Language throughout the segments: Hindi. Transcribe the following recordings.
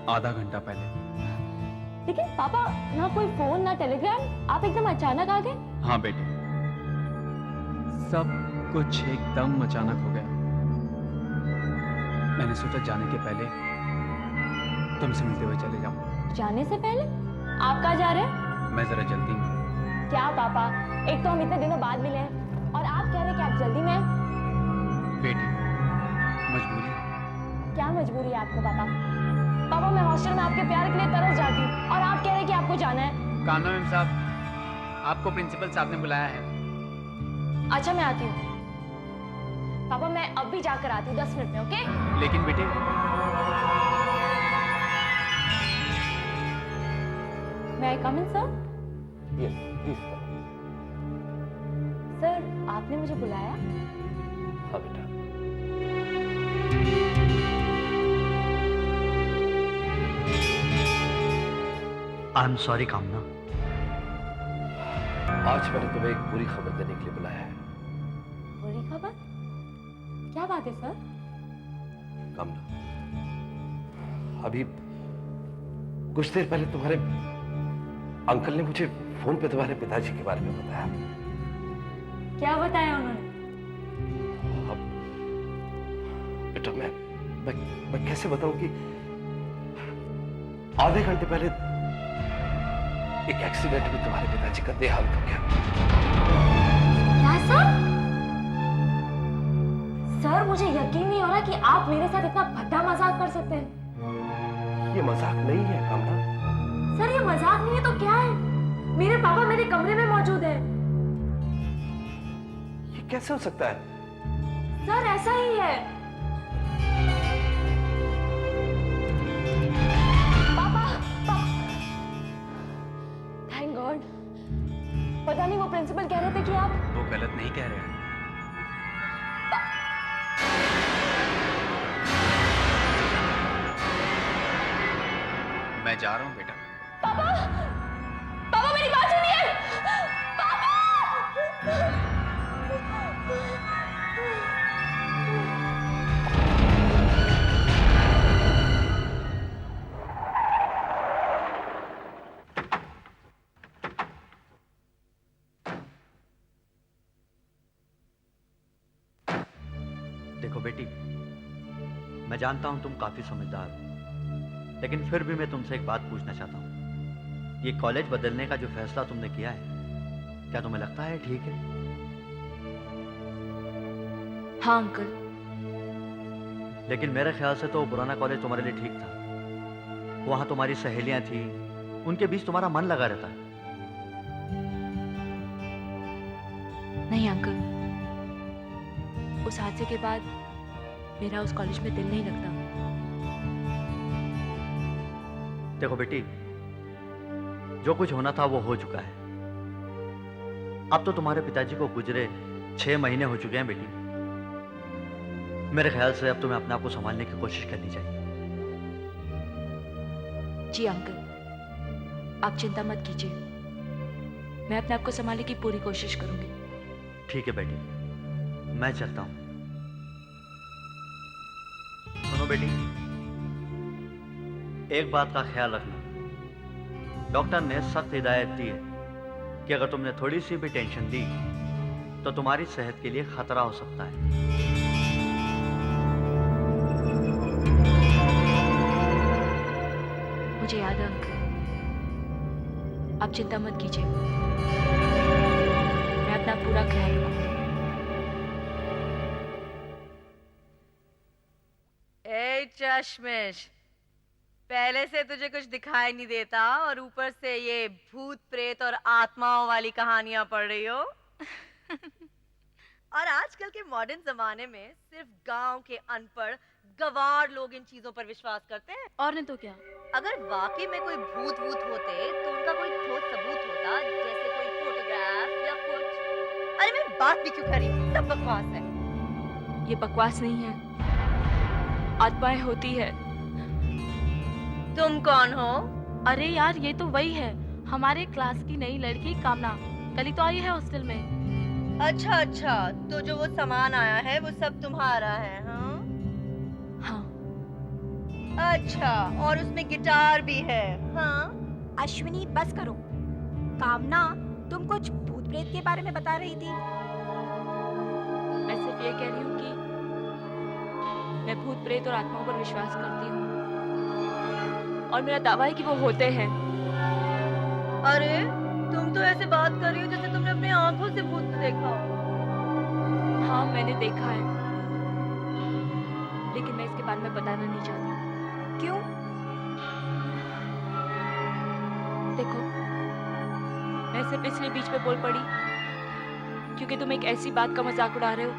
आधा घंटा पहले। लेकिन पापा, ना कोई फोन ना टेलीग्राम, आप एकदम अचानक आ गए। हाँ बेटे, सब कुछ एकदम अचानक हो गया। मैंने सोचा जाने के पहले तुमसे मिलते हुए चले जाऊं। जाने से पहले आप कहाँ जा रहे हैं? मैं जरा जल्दी में। क्या पापा, एक तो हम इतने दिनों बाद मिले हैं और आप कह रहे हैं कि आप जल्दी में हैं। बेटी, मजबूरी। क्या मजबूरी है आपको पापा? पापा, मैं हॉस्टल में आपके प्यार के लिए तरस जाती हूँ और आप कह रहे हैं कि आपको जाना है। कान्हा मैम साहब, आपको प्रिंसिपल साहब ने बुलाया है। अच्छा, मैं आती हूँ पापा, मैं अब भी जाकर आती हूँ 10 मिनट में, ओके? लेकिन बेटे, मैं कम इन सर? Yes please. सर, आपने मुझे बुलाया? हाँ बेटा। आई एम सॉरी कामना। आज मैंने तुम्हें एक बुरी खबर देने के लिए बुलाया है। बुरी खबर? क्या बात है सर? कामना, अभी कुछ देर पहले तुम्हारे अंकल ने मुझे फोन पे तुम्हारे पिताजी के बारे में बताया। क्या बताया उन्होंने? अब बेटा, मैं कैसे बताऊं कि आधे घंटे पहले एक एक्सीडेंट में तुम्हारे पिताजी का देहांत हो गया। क्या सर? सर, मुझे यकीन नहीं हो रहा कि आप मेरे साथ इतना भद्दा मजाक कर सकते हैं। ये मजाक नहीं है कामना। सर, ये मजाक नहीं है तो क्या है? मेरे पापा मेरे कमरे में मौजूद हैं। ये कैसे हो सकता है? सर, ऐसा ही है। पापा, थैंक गॉड। पता नहीं, वो प्रिंसिपल कह रहे थे कि आप... वो गलत नहीं कह रहे हैं। मैं जा रहा हूं बेटा। पापा, पापा मेरी बात सुनिए। पापा! देखो बेटी, मैं जानता हूं तुम काफी समझदार हो, लेकिन फिर भी मैं तुमसे एक बात पूछना चाहता हूं। ये कॉलेज बदलने का जो फैसला तुमने किया है, क्या तुम्हें लगता है ठीक है? हाँ अंकल। लेकिन मेरे ख्याल से तो वो पुराना कॉलेज तुम्हारे लिए ठीक था। वहां तुम्हारी सहेलियां थी, उनके बीच तुम्हारा मन लगा रहता है। नहीं अंकल, उस हादसे के बाद मेरा उस कॉलेज में दिल नहीं लगता। देखो बेटी, जो कुछ होना था वो हो चुका है। अब तो तुम्हारे पिताजी को गुजरे 6 महीने हो चुके हैं बेटी। मेरे ख्याल से अब तुम्हें अपने आप को संभालने की कोशिश करनी चाहिए। जी अंकल, आप चिंता मत कीजिए, मैं अपने आप को संभालने की पूरी कोशिश करूंगी। ठीक है बेटी, मैं चलता हूं। सुनो बेटी, एक बात का ख्याल रखना। डॉक्टर ने सख्त हिदायत दी है कि अगर तुमने थोड़ी सी भी टेंशन दी तो तुम्हारी सेहत के लिए खतरा हो सकता है। मुझे याद है अंकल, आप चिंता मत कीजिए, मैं अपना पूरा ख्याल रखूंगी। ए चश्मिश, पहले से तुझे कुछ दिखाई नहीं देता और ऊपर से ये भूत प्रेत और आत्माओं वाली कहानियां पढ़ रही हो। और आजकल के मॉडर्न जमाने में सिर्फ गांव के अनपढ़ गवार लोग इन चीजों पर विश्वास करते हैं। और नहीं तो क्या। अगर वाकई में कोई भूत वूत होते तो उनका कोई ठोस सबूत होता, जैसे कोई फोटोग्राफ या कुछ। अरे मैं बात भी क्यों करी, सब बकवास है। ये बकवास नहीं है, आत्माएं होती है। तुम कौन हो? अरे यार, ये तो वही है, हमारे क्लास की नई लड़की कामना, कल ही तो आई है हॉस्टल में। अच्छा अच्छा, तो जो वो सामान आया है वो सब तुम्हारा है? हाँ हाँ। अच्छा, और उसमें गिटार भी है? हाँ। अश्विनी बस करो। कामना, तुम कुछ भूत प्रेत के बारे में बता रही थी। मैं सिर्फ ये कह रही हूँ कि मैं भूत प्रेत और आत्माओं पर विश्वास करती हूँ और मेरा दावा है कि वो होते हैं। अरे तुम तो ऐसे बात कर रही हो जैसे तुमने अपनी आंखों से भूत को देखा हो। हाँ, मैंने देखा है, लेकिन मैं इसके बारे में बताना नहीं चाहती। क्यों? देखो, मैं सिर्फ इसलिए बीच में बोल पड़ी क्योंकि तुम एक ऐसी बात का मजाक उड़ा रहे हो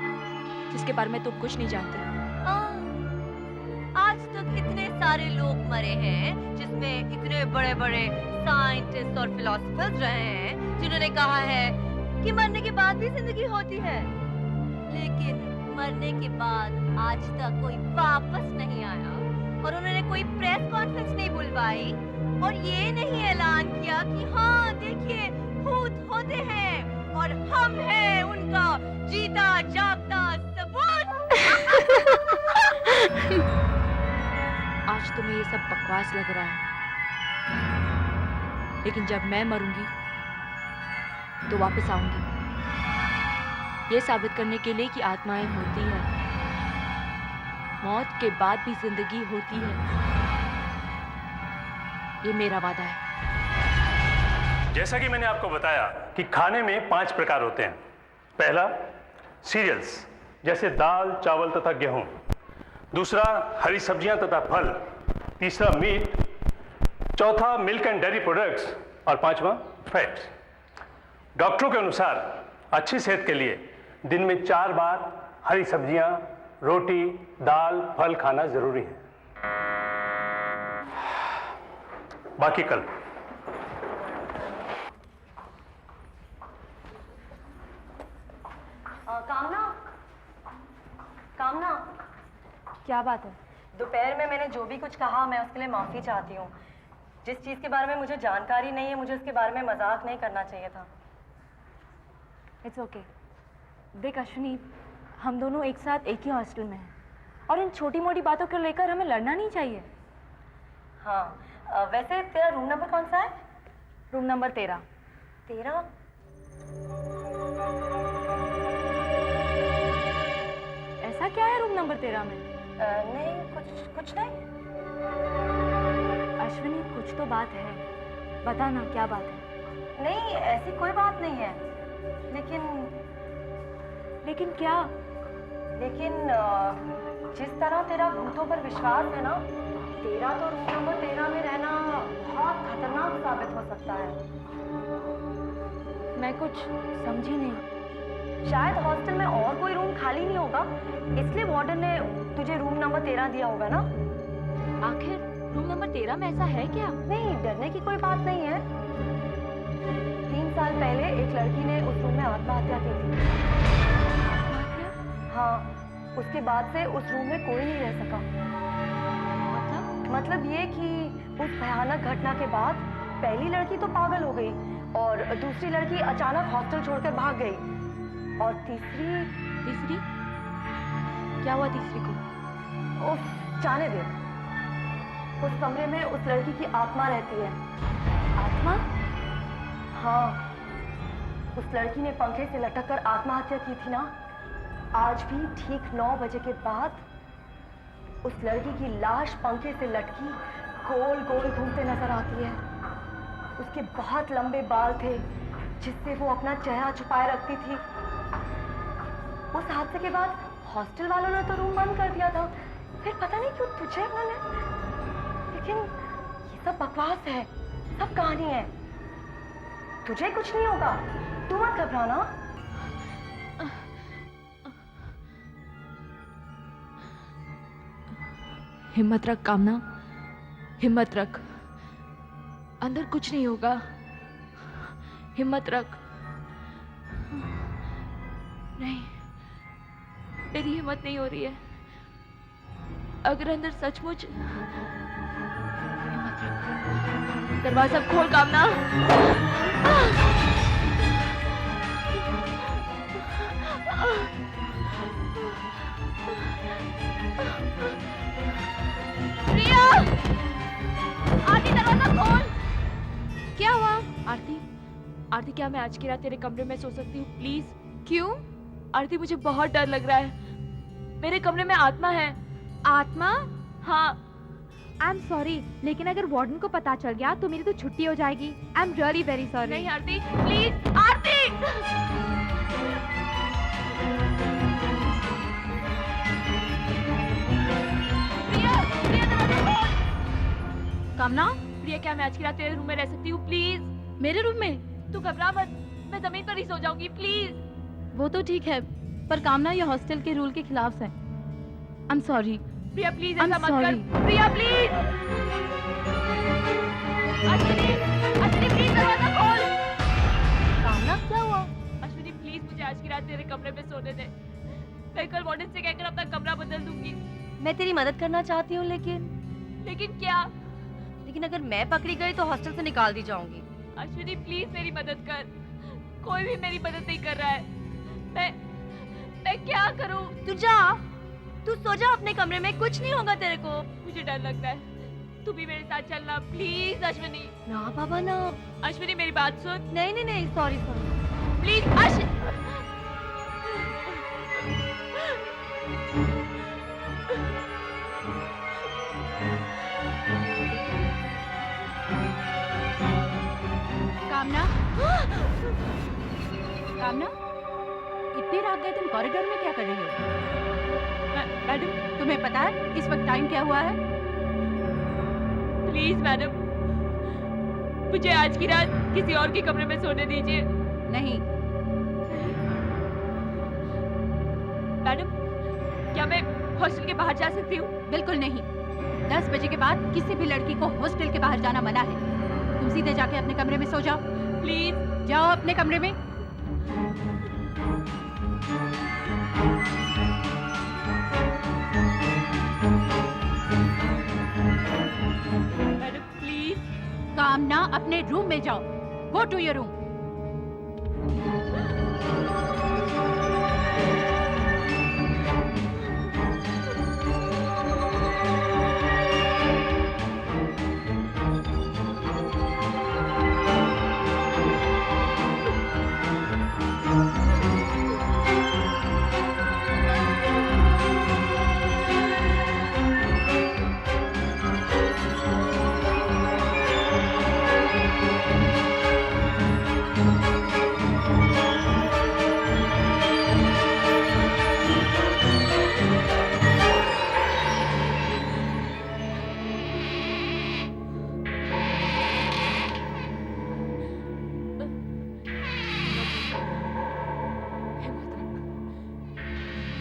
जिसके बारे में तुम कुछ नहीं जानते। आज तक इतने सारे लोग मरे हैं, जिसमें इतने बड़े बड़े साइंटिस्ट और फिलोसफर्स रहे हैं जिन्होंने कहा है कि मरने के बाद भी जिंदगी होती है, लेकिन मरने के बाद आज तक कोई वापस नहीं आया और उन्होंने कोई प्रेस कॉन्फ्रेंस नहीं बुलवाई और ये नहीं ऐलान किया कि हाँ देखिए भूत होते हैं और हम हैं उनका जीता जागता सबूत। आज तुम्हें ये सब बकवास लग रहा है, लेकिन जब मैं मरूंगी तो वापस आऊंगी, ये साबित करने के लिए कि आत्माएं होती हैं, मौत के बाद भी जिंदगी होती है। ये मेरा वादा है। जैसा कि मैंने आपको बताया कि खाने में 5 प्रकार होते हैं। पहला, सीरियल्स जैसे दाल, चावल तथा गेहूं। दूसरा, हरी सब्जियां तथा फल। तीसरा, मीट। चौथा, मिल्क एंड डेयरी प्रोडक्ट्स। और पांचवा, फैट्स। डॉक्टरों के अनुसार अच्छी सेहत के लिए दिन में 4 बार हरी सब्जियां, रोटी, दाल, फल खाना जरूरी है। बाकी कल। कामना, कामना, क्या बात है? दोपहर में मैंने जो भी कुछ कहा मैं उसके लिए माफी चाहती हूँ। जिस चीज के बारे में मुझे जानकारी नहीं है, मुझे उसके बारे में मजाक नहीं करना चाहिए था। It's okay. देख अश्विनी, हम दोनों एक साथ एक ही हॉस्टल में हैं और इन छोटी मोटी बातों को लेकर हमें लड़ना नहीं चाहिए। हाँ, वैसे तेरा रूम नंबर कौन सा है? Room number 13। 13? ऐसा क्या है रूम नंबर 13 में? नहीं, कुछ नहीं। अश्विनी, कुछ तो बात है, बता ना क्या बात है। नहीं, ऐसी कोई बात नहीं है, लेकिन क्या? लेकिन जिस तरह तेरा भूतों पर विश्वास है ना, तेरा तो रूम नंबर 13 में रहना बहुत खतरनाक साबित हो सकता है। मैं कुछ समझी नहीं। शायद हॉस्टल में और कोई रूम खाली नहीं होगा, इसलिए वार्डन ने तुझे रूम नंबर 13 दिया होगा ना। आखिर रूम नंबर 13 में ऐसा है क्या? नहीं, डरने की कोई बात नहीं है। 3 साल पहले एक लड़की ने उस रूम में आत्महत्या की थी। हाँ, उसके बाद से उस रूम में कोई नहीं रह सका। मतलब ये कि उस भयानक घटना के बाद पहली लड़की तो पागल हो गई और दूसरी लड़की अचानक हॉस्टल छोड़कर भाग गई और तीसरी क्या हुआ तीसरी को? उफ, जाने दे। उस कमरे में उस लड़की की आत्मा रहती है। आत्मा? हाँ, उस लड़की ने पंखे से लटक कर आत्महत्या की थी ना। आज भी ठीक 9 बजे के बाद उस लड़की की लाश पंखे से लटकी गोल गोल घूमते नजर आती है। उसके बहुत लंबे बाल थे जिससे वो अपना चेहरा छुपाए रखती थी। उस हादसे के बाद हॉस्टल वालों ने तो रूम बंद कर दिया था, फिर पता नहीं क्यों तुझे उन्होंने। लेकिन ये सब बकवास है, सब कहानी है। तुझे कुछ नहीं होगा, तू मत घबराना। हिम्मत रख कामना, हिम्मत रख, अंदर कुछ नहीं होगा। हिम्मत रख। नहीं, मेरी हिम्मत नहीं हो रही है। अगर अंदर सचमुच हिम्मत रख, दरवाजा खोल कामना। प्रिया! दरवाजा खोल। क्या हुआ? आरती, आरती क्या मैं आज की रात तेरे कमरे में सो सकती हूँ प्लीज? क्यों? आरती मुझे बहुत डर लग रहा है, मेरे कमरे में आत्मा है। आत्मा? हाँ। आई एम सॉरी, लेकिन अगर वार्डन को पता चल गया तो मेरी तो छुट्टी हो जाएगी। I am really very sorry. नहीं आरती, प्लीज आरती। प्रिया, प्रिया दरवाजा खोल। कामना, प्रिया क्या मैं आज की रात तेरे रूम में रह सकती हूँ प्लीज? मेरे रूम में? तू घबरा मत, मैं जमीन पर ही सो जाऊंगी प्लीज। वो तो ठीक है, पर कामना ये हॉस्टल के रूल के खिलाफ है। I am sorry. Priya please I'm ऐसा मत कर। sorry. Priya please. Ashwini, Ashwini please दरवाजा खोल। कामना, क्या हुआ? अश्विनी प्लीज मुझे आज की रात तेरे कमरे में सोने दे। मैं कल वार्डन से कहकर अपना कमरा बदल दूंगी। मैं तेरी मदद करना चाहती हूँ, लेकिन क्या? अगर मैं पकड़ी गई तो हॉस्टल से निकाल दी जाऊंगी। अश्विनी प्लीज मेरी मदद कर, कोई भी मेरी मदद नहीं कर रहा है। मैं क्या करूं? तू जा, तू सो जा अपने कमरे में, कुछ नहीं होगा तेरे को। मुझे डर लगता है, तू भी मेरे साथ चलना प्लीज अश्विनी। ना बाबा ना। अश्विनी मेरी बात सुन। नहीं नहीं नहीं, सॉरी सॉरी। प्लीज कामना, कामना, इतनी रात गए तुम कॉरिडोर में क्या कर रही हो? मैडम, तुम्हें पता है इस वक्त टाइम क्या हुआ है? प्लीज मैडम, मुझे आज की रात किसी और के कमरे में सोने दीजिए। नहीं। मैडम, क्या मैं हॉस्टल के बाहर जा सकती हूँ? बिल्कुल नहीं। 10 बजे के बाद किसी भी लड़की को हॉस्टल के बाहर जाना मना है। तुम सीधे जाके अपने कमरे में सो जाओ। प्लीज जाओ अपने कमरे में। Madam please. कामना, अपने रूम में जाओ। Go to your room.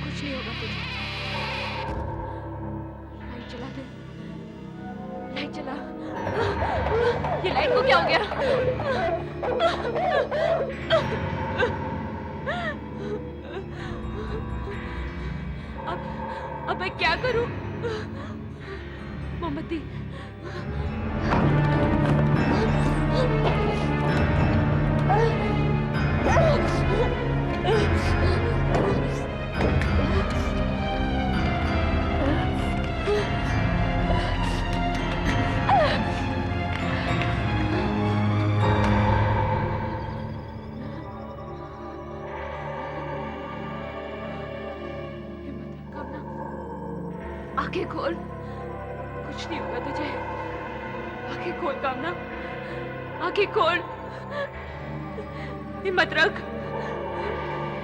कुछ नहीं होगा तुझे। लाइट चला दे, लाइट चला। ये लाइट को क्या हो गया? अब मैं क्या करूं? मोमबत्ती। आंखें खोल, कुछ नहीं होगा तुझे। आंखें खोल कामना, आंखें खोल, हिम्मत रख।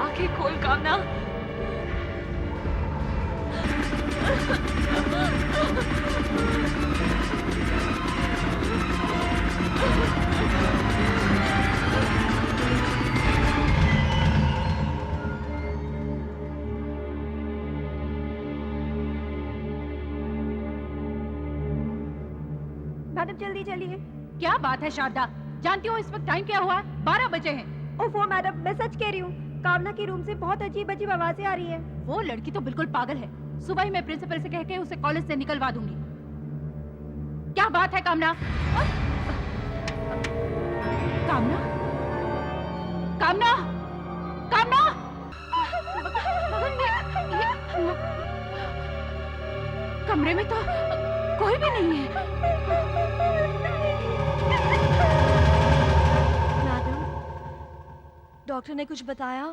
आंखें खोल कामना। मैडम जल्दी चलिए। क्या बात है शारदा, जानती हो इस वक्त टाइम क्या हुआ है? 12 बजे हैं। ओफो मैडम, मैं सच कह रही हूँ, कामना की रूम से बहुत अजीब अजीब आवाजें आ रही है। वो लड़की तो बिल्कुल पागल है। सुबह ही मैं प्रिंसिपल से कह के उसे कॉलेज से निकलवा दूंगी। क्या बात है कामना? कामना, कामना, कामना! कमरे में तो कोई भी नहीं है। मैडम, डॉक्टर ने कुछ बताया?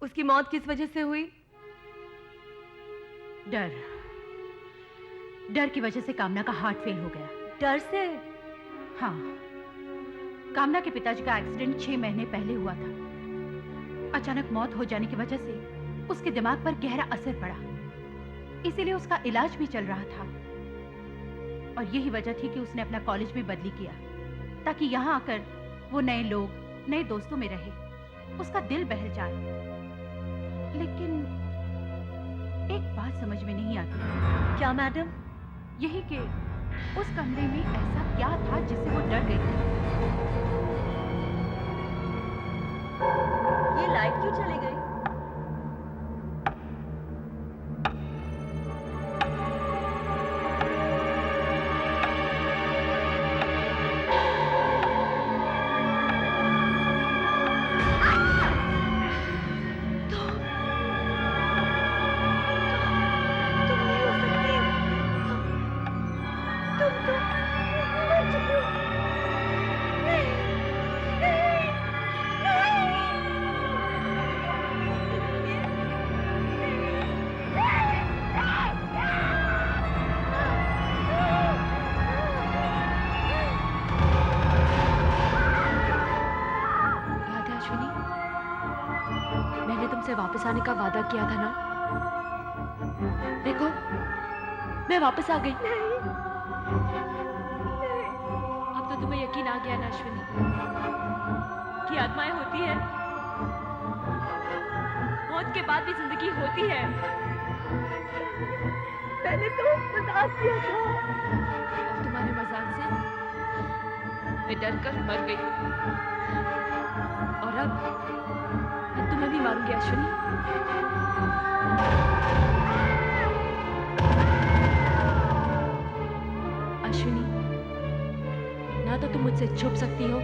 उसकी मौत किस वजह से हुई? डर की वजह से कामना का हार्ट फेल हो गया। डर से? हाँ, कामना के पिताजी का एक्सीडेंट 6 महीने पहले हुआ था। अचानक मौत हो जाने की वजह से उसके दिमाग पर गहरा असर पड़ा, इसीलिए उसका इलाज भी चल रहा था। और यही वजह थी कि उसने अपना कॉलेज में बदली किया, ताकि यहाँ आकर वो नए लोग, नए दोस्तों में रहे, उसका दिल बहल जाए। लेकिन एक बात समझ में नहीं आती। क्या मैडम? यही कि उस कमरे में ऐसा क्या था जिससे वो डर गई थी। ये लाइट क्यों चली गई? वापस आने का वादा किया था ना? देखो, मैं वापस आ गई। अब तो तुम्हें यकीन आ गया ना अश्विनी कि आत्माएं होती है, मौत के बाद भी जिंदगी होती है। मैंने तो मजाक किया था। अब तुम्हारे मजाक से मैं डर कर मर गई और अब मैं तुम्हें भी मारूंगी अश्विनी। अश्विनी, ना तो तुम मुझसे छुप सकती हो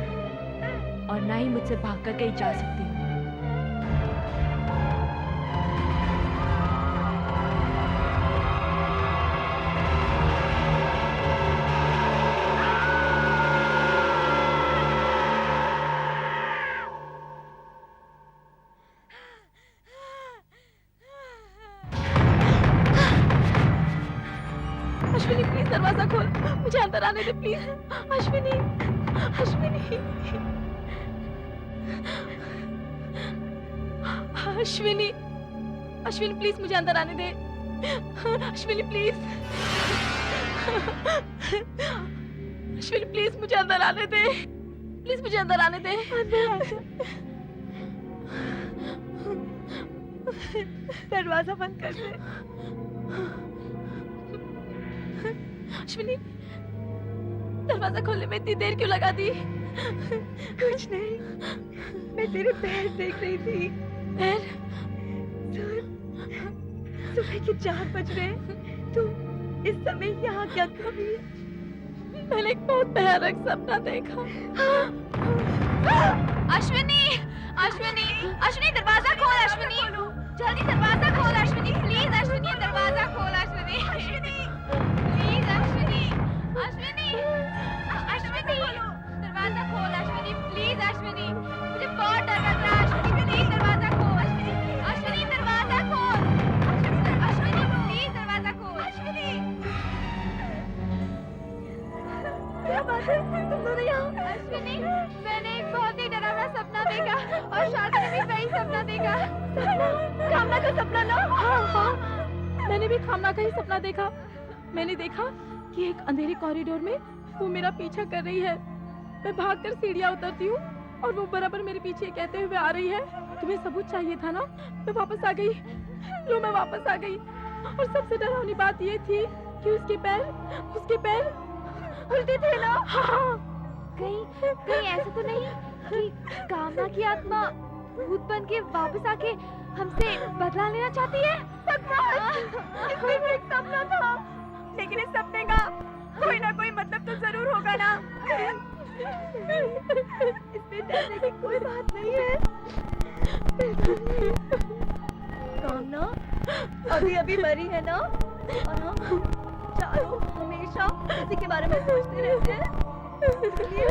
और ना ही मुझसे भागकर कहीं जा सकती हो। अश्विनी प्लीज दरवाजा खोल, मुझे अंदर आने दे प्लीज। अश्विनी, अश्विनी, अश्विनी, अश्विनी प्लीज मुझे अंदर आने दे। अश्विनी प्लीज, अश्विनी प्लीज मुझे अंदर आने दे, प्लीज मुझे अंदर आने दे। दरवाजा बंद कर दे। अश्विनी, दरवाजा खोलने में इतनी देर क्यों लगा दी? कुछ नहीं, मैं तेरे पैर देख रही थी। पैर? सुबह के 4 बज रहे, तू इस समय यहाँ क्या कर रही है? मैंने एक बहुत भयानक सपना देखा। अश्विनी, अश्विनी, अश्विनी दरवाजा खोल। अश्विनी जल्दी दरवाजा खोल। अश्विनी प्लीज, अश्विनी दरवाजा खोल। अश्विनी, अश्विनी प्लीज, अश्विनी, अश्विनी, अश्विनी दरवाजा खोल। अश्विनी प्लीज, अश्विनी मुझे बहुत डर लग रहा है। अश्विनी प्लीज दरवाजा खोल। अश्विनी दरवाजा खोल। अश्विनी प्लीज दरवाजा खोल। अश्विनी, क्या बात है, तुम दोनों यहाँ? अश्विनी, मैंने एक बहुत ही डरावना सपना देखा और शादी में भी वही सपना देखा। कामना का सपना ना? हाँ हाँ, मैंने भी कामना का ही सपना देखा। मैंने देखा कि एक अंधेरे कॉरिडोर में वो मेरा पीछा कर रही है। मैं भागकर सीढ़ियाँ उतरती हूँ और वो बराबर मेरे पीछे कहते हुए आ रही है, तुम्हें सबूत चाहिए था ना? मैं वापस आ गई। लो, मैं वापस आ गई। और सबसे डरावनी बात ये थी कि उसके पैर उल्टे थे ना? हाँ। कहीं ऐसा तो नहीं कि कामना की आत्मा भूत बन के वापस आके हमसे बदला लेना चाहती है? इसमें भी एक सपना था, लेकिन इस सपने का कोई ना कोई मतलब तो जरूर होगा ना। इसमें डरने की कोई बात नहीं है। कामना अभी अभी मरी है ना, और हम चारों हमेशा उसी के बारे में सोचते रहते हैं, इसलिए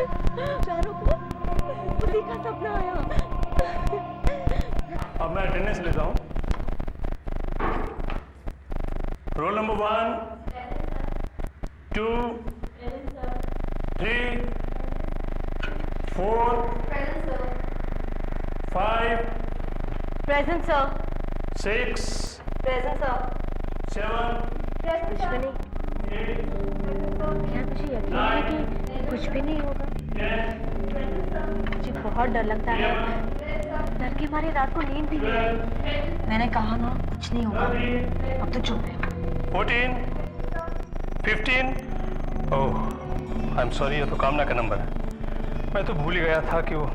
चारों को उसी का सपना आया। अब मैं अटेंडेंस लेता हूँ। Roll number 1, 2, 3, 4, 5, present sir. 6, present sir. 7, Ashwini, 8, क्या तुझे यकीन है कि कुछ भी नहीं होगा? 10, मुझे बहुत डर लगता है। डर के मारे रात को नींद भी नहीं आई। मैंने कहा ना कुछ नहीं होगा, अब तो चुप है। 14, 15। ओह, आई एम सॉरी, ये तो कामना का नंबर है। मैं तो भूल ही गया था कि वो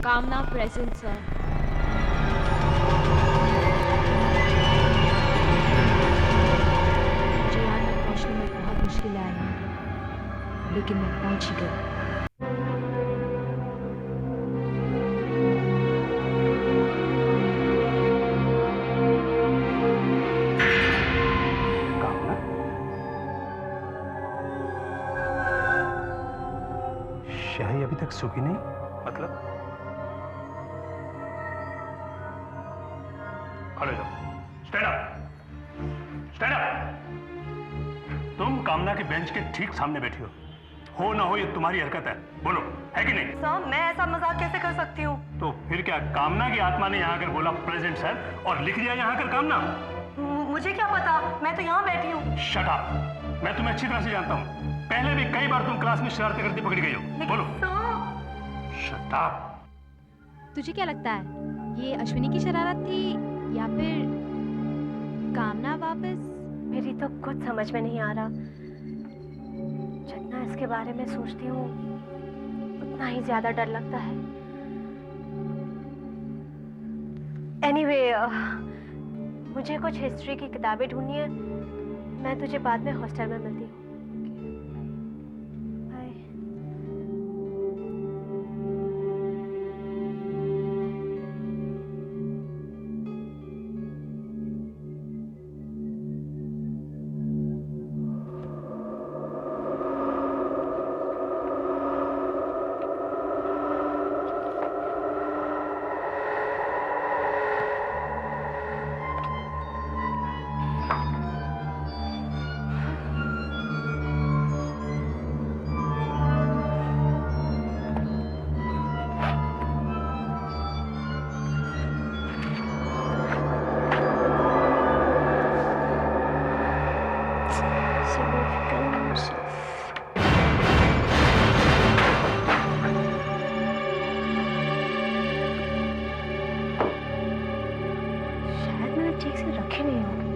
कामना प्रेजेंट सर। मुझे यहाँ तक पहुँचने में बहुत मुश्किल आई, लेकिन मैं पहुँच ही गई। कामना, शाही अभी तक सूखी नहीं? मतलब खड़े जाओ, स्टैंड अप, स्टैंड अप। तुम कामना के बेंच के ठीक सामने बैठी हो ना हो ये तुम्हारी हरकत है, बोलो है कि नहीं? सर मैं ऐसा मजाक कैसे कर सकती हूँ? तो फिर क्या कामना की आत्मा ने यहाँ आकर बोला प्रेजेंट सर और लिख दिया यहाँ आकर कामना? मुझे क्या पता, मैं तो यहाँ बैठी हूँ। शट अप, मैं तुम्हें अच्छी तरह से जानता हूँ। पहले भी कई बार तुम क्लास में शरारतें करती पकड़ी गई हो। बोलो। Shut up. तुझे क्या लगता है ये अश्विनी की शरारत थी या फिर कामना वापस? मेरी तो कुछ समझ में नहीं आ रहा। जितना इसके बारे में सोचती हूँ उतना ही ज्यादा डर लगता है। एनीवे, मुझे कुछ हिस्ट्री की किताबें ढूंढनी है। मैं तुझे बाद में हॉस्टल में मिलती हूँ। बाय। शायद मैंने ठीक से रखे नहीं होंगे।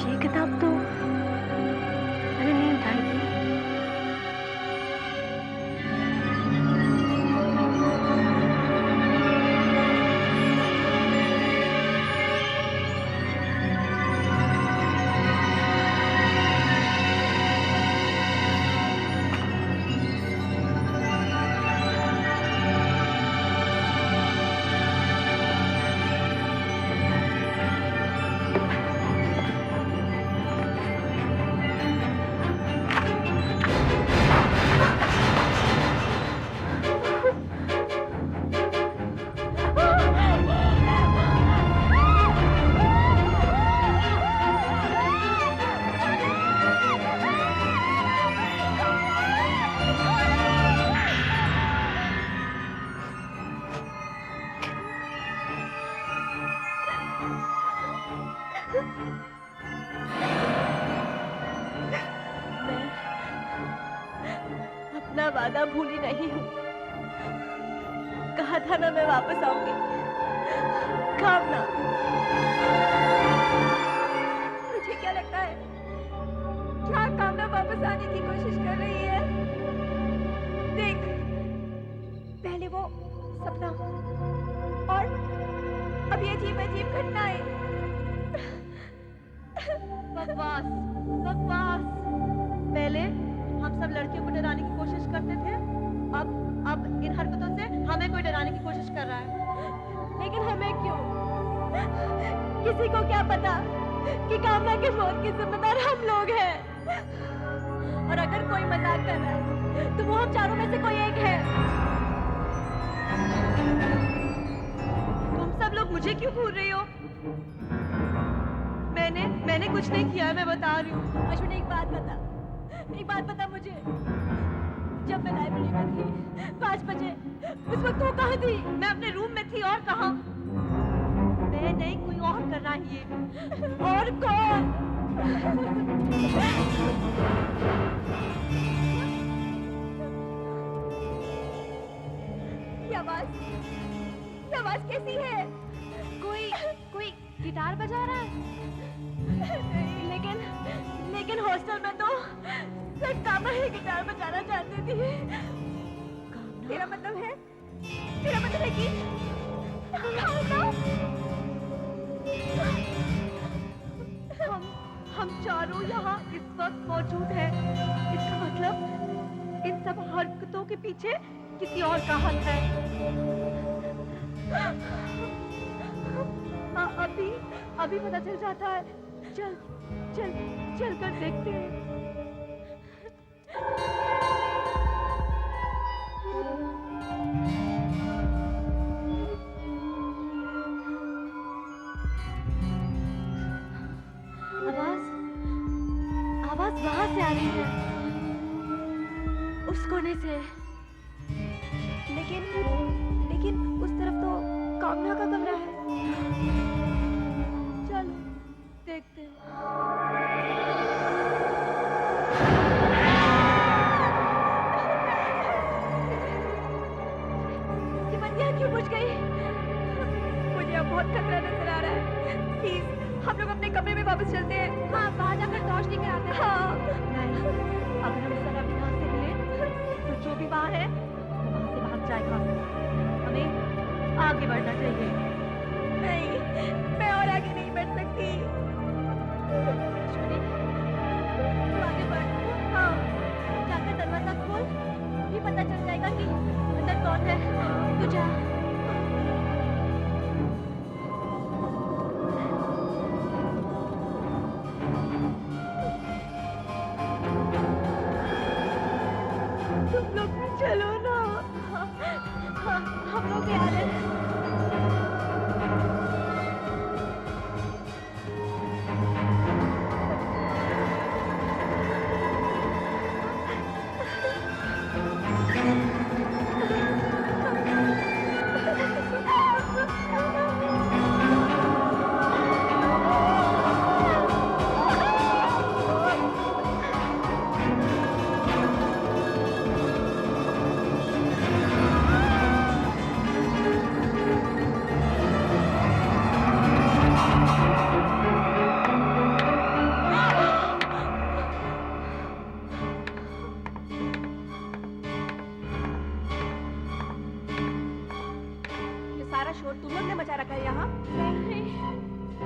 ये किताब तो मैंने नहीं उठाई थी। अपना वादा भूली नहीं हूँ। कहा था ना मैं वापस आऊंगी। कामना, तुझे क्या लगता है क्या कामना वापस आने की कोशिश कर रही है? देख, पहले वो सपना और अभी अजीब अजीब घटनाएं। बकवास बकवास। पहले हम सब लड़कियों को डराने की कोशिश करते थे, अब इन हरकतों से हमें कोई डराने की कोशिश कर रहा है। लेकिन हमें क्यों? किसी को क्या पता कि कामना की मौत की जिम्मेदार हम लोग हैं। और अगर कोई मजाक कर रहा है तो वो हम चारों में से कोई एक है। तुम सब लोग मुझे क्यों घूर रही हो? मैंने कुछ नहीं किया, मैं बता रही हूँ। अश्विनी एक बात बता मुझे। जब मैं लाइब्रेरी में थी 5 बजे, उस वक्त वो कहाँ थी? मैं अपने रूम में थी, और कहाँ? मैं नहीं, कोई और कर रहा है ये। और कौन? ये आवाज कैसी है? कोई गिटार बजा रहा है। लेकिन हॉस्टल में तो सिर्फ कामना ही गिटार बजाना चाहती थी। तेरा मतलब है कि हम चारों यहाँ इस वक्त मौजूद हैं। इसका मतलब इन सब हरकतों के पीछे किसी और का हाथ है। अभी पता चल जाता है। चल कर देखते हैं। आवाज वहां से आ रही है, उस कोने से। लेकिन उस तरफ तो कामना का कमरा है। चलो देखते हैं। ये बत्तियां क्यों बुझ गई? मुझे अब बहुत खतरा नजर आ रहा है। प्लीज हम लोग अपने कमरे में वापस चलते हैं। हाँ, वहाँ जाकर टॉर्च लेकर आते हैं। हाँ। नहीं, अगर हम जरा भी यहाँ से मिले तो जो भी वहाँ है वो वहाँ से भाग जाएगा। हमें आगे बढ़ना चाहिए। नहीं, मैं और आगे नहीं बढ़ सकती। तू आगे बढ़। हाँ, जाकर दरवाजा खोल, भी पता चल जाएगा कि अंदर कौन है। तू जा। तुम लोग भी चलो ना। हम लोग भी आ रहे हैं।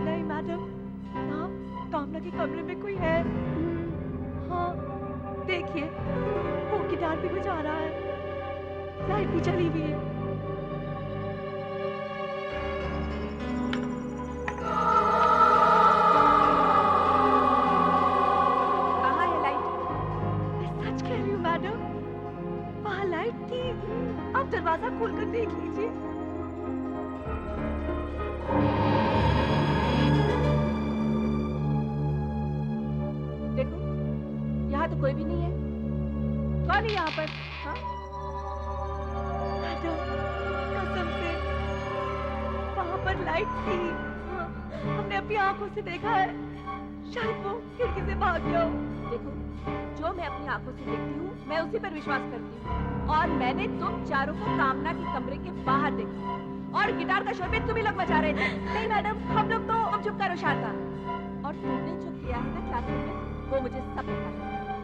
नहीं मैडम, कामना के कमरे में कोई है। हाँ, देखिए वो गिटार भी बजा रहा है, लाइट भी चली हुई है। कहाँ है लाइट? मैं सच कह रही हूँ मैडम, वहाँ लाइट थी। आप दरवाजा खोलकर देख लीजिए। देखो, यहाँ तो कोई भी नहीं है। कौन है यहाँ पर? हाँ? कसम से वहाँ पर लाइट थी। हाँ, हमने अपनी आंखों से देखा है। शायद वो खिड़की से भाग गया हो। देखो, जो मैं अपनी आंखों से देखती हूँ मैं उसी पर विश्वास करती हूँ। और मैंने तुम चारों को कामना के कमरे के बाहर देखा और गिटार का शोर भी तुम ही लोग बजा रहे थे। नहीं मैडम, हम लोग तो चुप कर होशियार था। और तुमने जो किया है ना क्लासरूम में, वो मुझे सब पता है।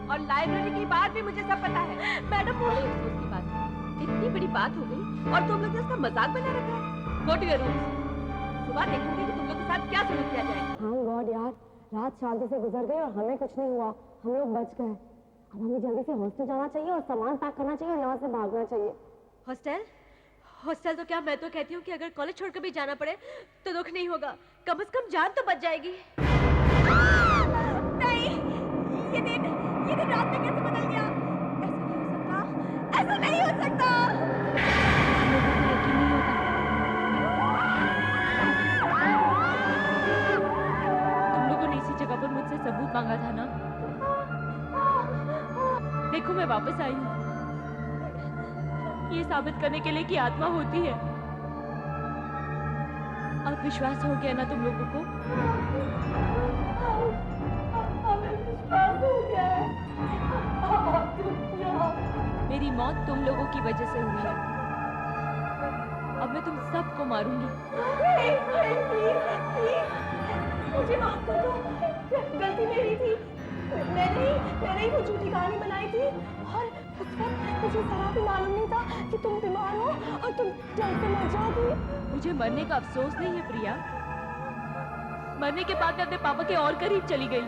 और लाइब्रेरी की बात भी मुझे सब पता है। मैडम, वो अफसोस की बात है, इतनी बड़ी बात हो गई और तुम लोग ने इसका मजाक बना रखा है। Go to your room. सुबह देखूंगी कि तुम लोग के साथ क्या सुलूक किया जाए। हाँ गॉड यार, रात शांति से गुजर गई और हमें कुछ नहीं हुआ, हम लोग बच गए। अब हमें जल्दी से हॉस्टल जाना चाहिए और सामान पैक करना चाहिए और यहाँ से भागना चाहिए। हॉस्टल? हॉस्टल तो क्या, मैं तो कहती हूँ कि अगर कॉलेज छोड़कर भी जाना पड़े तो दुख नहीं होगा, कम से कम जान तो बच जाएगी। नहीं, ये दिन रात में कैसे बदल गया? ऐसा नहीं हो सकता। लोगों को यकीन नहीं होता। तुम लोगों ने इसी जगह पर मुझसे सबूत मांगा था ना? देखो मैं वापस आई हूँ, ये साबित करने के लिए कि आत्मा होती है। अब विश्वास हो गया ना तुम लोगों को? विश्वास हो गया है। मेरी मौत तुम लोगों की वजह से हुई है। अब मैं तुम सबको मारूंगी। मुझे माफ कर दो, गलती मेरी थी। मैंने ही वो झूठी कहानी बनाई थी और उस वक्त मुझे जरा भी मालूम नहीं था कि तुम बीमार हो और तुम जल्द से मर जाओगी। मुझे मरने का अफसोस नहीं है प्रिया, मरने के बाद मैं अपने पापा के और करीब चली गई।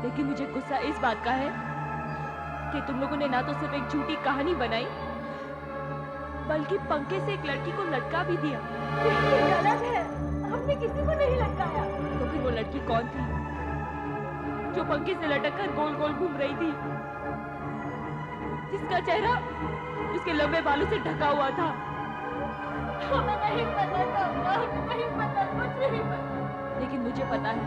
लेकिन मुझे गुस्सा इस बात का है कि तुम लोगों ने ना तो सिर्फ एक झूठी कहानी बनाई बल्कि पंखे से एक लड़की को लटका भी दिया। ये गलत है, हमने किसी को नहीं लटकाया। तो फिर वो लड़की कौन थी जो पंखे से लटक कर गोल गोल घूम रही थी, जिसका चेहरा उसके लंबे बालों से ढका हुआ था? हमें नहीं पता था, हमें नहीं पता, मुझे नहीं पता। लेकिन मुझे पता है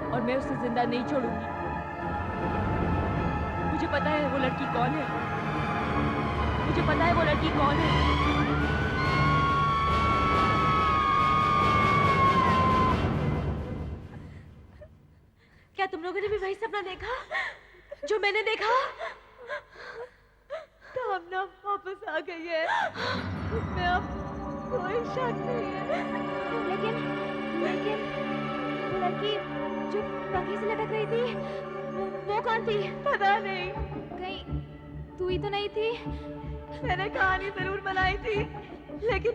और मैं उसे जिंदा नहीं छोड़ूंगी। मुझे पता है वो लड़की कौन है, मुझे पता है वो लड़की कौन है। क्या तुम लोगों ने भी वही सपना देखा जो मैंने देखा? कामना वापस आ गई है, उसमें अब कोई शक नहीं है। लेकिन वो लड़की जो पंखे से लटक रही थी, वो कौन थी? पता नहीं। कहीं तू ही तो नहीं थी? मैंने कहानी जरूर बनाई थी, लेकिन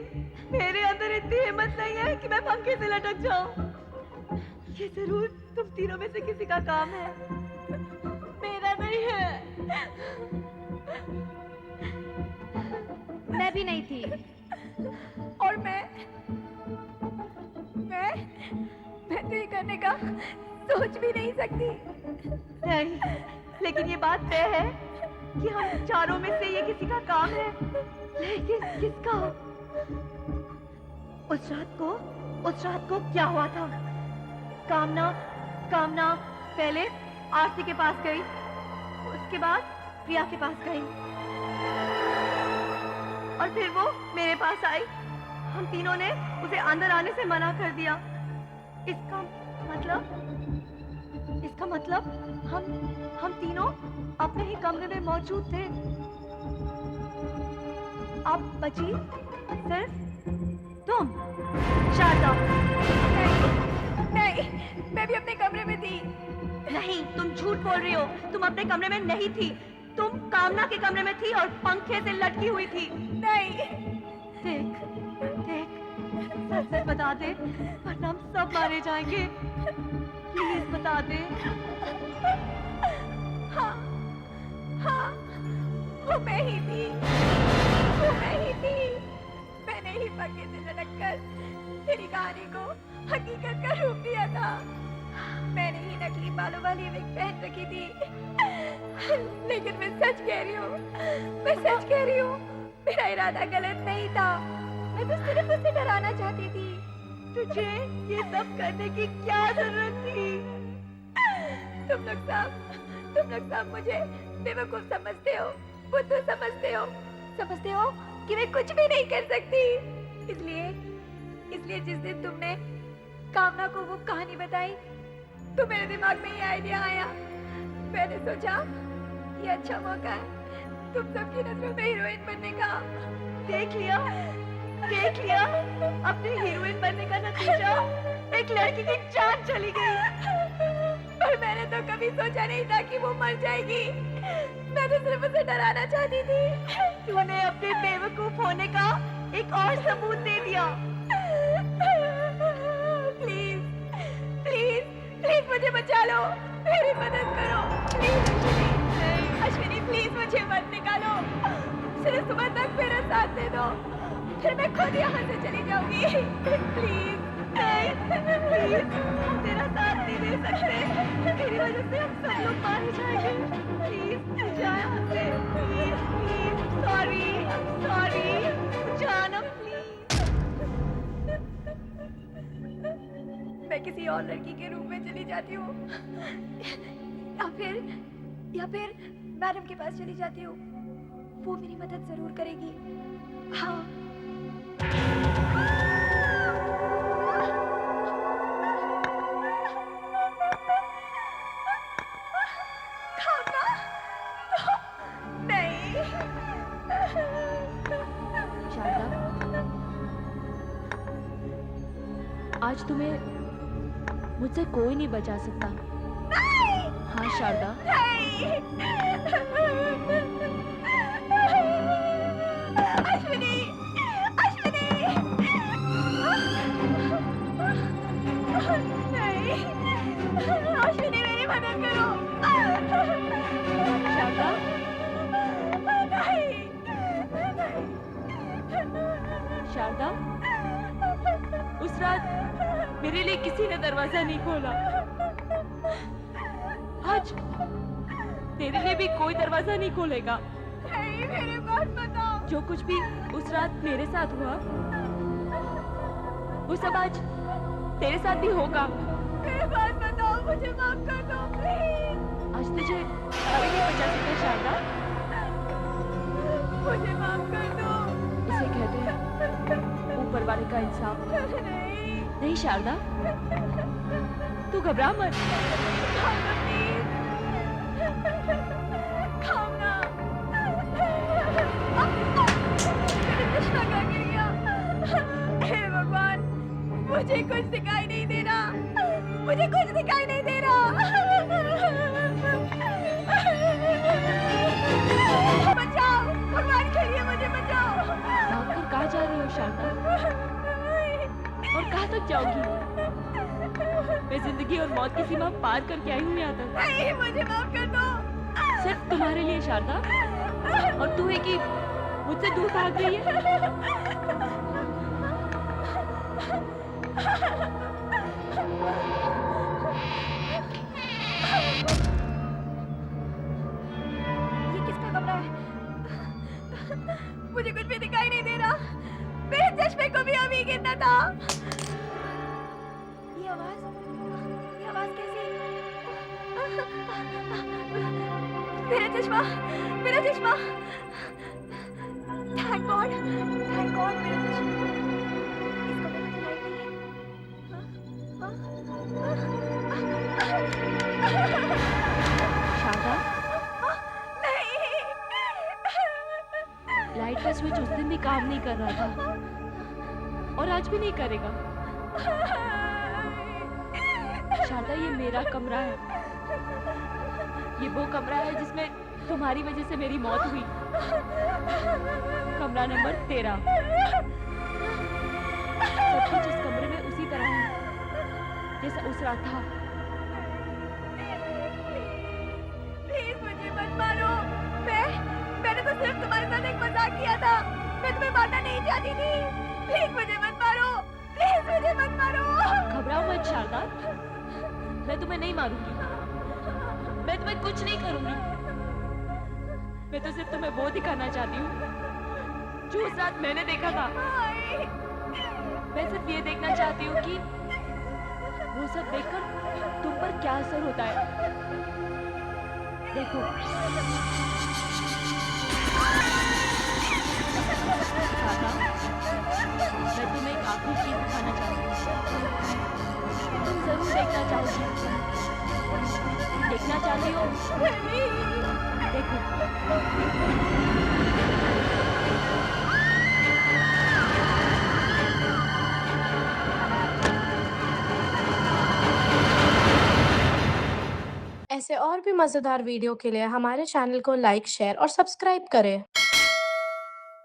मेरे अंदर इतनी हिम्मत नहीं है कि मैं पंखे से लटक जाऊं। ये जरूर तुम तीनों में से किसी का काम है, मेरा नहीं है। मैं भी नहीं थी और मैं तो ये करने का सोच भी नहीं सकती। नहीं, लेकिन ये बात तय है कि हम चारों में से ये किसी का काम है। लेकिन किसका? उस रात को क्या हुआ था? कामना पहले आरती के पास गई, उसके बाद प्रिया के पास गई और फिर वो मेरे पास आई। हम तीनों ने उसे अंदर आने से मना कर दिया। इसका मतलब हम तीनों अपने ही कमरे में मौजूद थे। अब बची सिर्फ तुम। शारदा, नहीं, मैं भी अपने कमरे में थी। नहीं, तुम झूठ बोल रही हो। तुम अपने कमरे में नहीं थी, तुम कामना के कमरे में थी और पंखे से लटकी हुई थी। नहीं, देख, सच बता दे वरना हम सब मारे जाएंगे। प्लीज बता दे। हाँ, वो मैं ही थी। मैंने ही पंखे से लटककर तेरी कहानी को हकीकत का रूप दिया था। मैंने ही नकली बालों वाली विग पहन रखी थी। लेकिन मैं सच कह रही हूँ, मेरा इरादा गलत नहीं था। मैं तो सिर्फ उसे डराना चाहती थी। तुझे ये सब करने की क्या जरूरत थी? तुम लोग सब मुझे बेवकूफ समझते हो, बुद्धू समझते हो कि मैं कुछ भी नहीं कर सकती। इसलिए जिस दिन तुमने कामना को वो कहानी बताई तो मेरे दिमाग में ये आइडिया आया। मैंने सोचा ये अच्छा मौका है तुम सबकी नजरों में हीरोइन बनने का। देख लिया अपने हीरोइन बनने का नतीजा। एक लड़की की जान चली गई। पर मैंने तो कभी सोचा नहीं था कि वो मर जाएगी। मैं तो सिर्फ उसे डराना चाहती थी। तूने अपने बेवकूफ होने का एक और सबूत दे दिया। प्लीज प्लीज प्लीज मुझे बचा लो, मेरी मदद करो प्लीज। अश्विनी अश्विनी प्लीज मुझे मत निकालो, सिर्फ सुबह तक मेरा साथ दे दो, फिर मैं खुद यहाँ से चली जाऊंगी। प्लीज नहीं प्लीज, हम तेरा साथ नहीं दे सकते, मेरी वजह से हम सब लोग मारे जाएंगे। प्लीज जा यहाँ से, प्लीज प्लीज, सॉरी सॉरी, जाना प्लीज। मैं किसी और लड़की के रूप में चली जाती हूँ, या फिर मैडम के पास चली जाती हूँ, वो मेरी मदद जरूर करेगी। हाँ खाना तो नहीं। शारदा, आज तुम्हें मुझसे कोई नहीं बचा सकता। हाँ शारदा, अश्विनी अश्विनी नहीं, अश्विनी मेरी मदद करो। शारदा, नहीं शारदा, उस रात मेरे लिए किसी ने दरवाजा नहीं खोला, आज तेरे लिए भी कोई दरवाजा नहीं खोलेगा। नहीं, मेरे पास बताओ। जो कुछ भी उस रात मेरे साथ हुआ, वो सब आज तेरे साथ भी होगा। मेरे पास बताओ, मुझे माफ कर दो प्लीज। आज तुझे कोई नहीं बचा सकता शारदा, मुझे माफ कर दो। इसे कहते हैं ऊपर वाले का इंसाफ। नहीं शारदा, तू घबरा मत। खाना प्लीज, खाना। मेरा चश्मा कहाँ गिर गया? हे भगवान, मुझे कुछ दिखाई नहीं दे रहा, मुझे कुछ दिखाई नहीं दे रहा। बचाओ, भगवान के लिए मुझे बचाओ। भागकर कहाँ जा रही हो शारदा, और कहाँ तक जाओगी? मैं जिंदगी और मौत की सीमा पार करके आई हूँ यहाँ तक। नहीं, मुझे माफ कर दो। सिर्फ तुम्हारे लिए शारदा, और तू है कि मुझसे दूर भाग रही है। ये किसका कमरा है? मुझे कुछ भी दिखाई नहीं दे रहा, मेरे चश्मे को भी अभी गिरना था। ये आवाज कैसी? मेरा चश्मा, मेरा चश्मा। थैंक गॉड मेरा चश्मा। इस कमरे में तो लाइट नहीं है। शारदा, नहीं, लाइट का स्विच उस दिन भी काम नहीं कर रहा था, और आज भी नहीं करेगा। शारदा, ये मेरा कमरा है, ये वो कमरा है जिसमें तुम्हारी वजह से मेरी मौत हुई। कमरा नंबर 13। सब कुछ इस कमरे में उसी तरह है जैसा उस रात था। प्लीज मुझे मत मारो। मैंने तो सिर्फ तुम्हारे साथ एक मजाक किया था, मैं तुम्हें मारना नहीं चाहती थी। प्लीज मुझे मत मारो, प्लीज मुझे मत मारो। घबराओ मत शारदा, मैं तुम्हें नहीं मारूंगी, मैं तुम्हें कुछ नहीं करूंगी। मैं तो सिर्फ तुम्हें वो दिखाना चाहती हूँ जो उस रात मैंने देखा था। मैं सिर्फ ये देखना चाहती हूँ कि वो सब देखकर तुम पर क्या असर होता है। देखो शारदा, मैं तुम्हें एक आखिरी चीज दिखाना चाहती हूँ, तुम जरूर देखना चाहोगी। देखना चाहती हो? देखो। ऐसे और भी मज़ेदार वीडियो के लिए हमारे चैनल को लाइक, शेयर और सब्सक्राइब करें।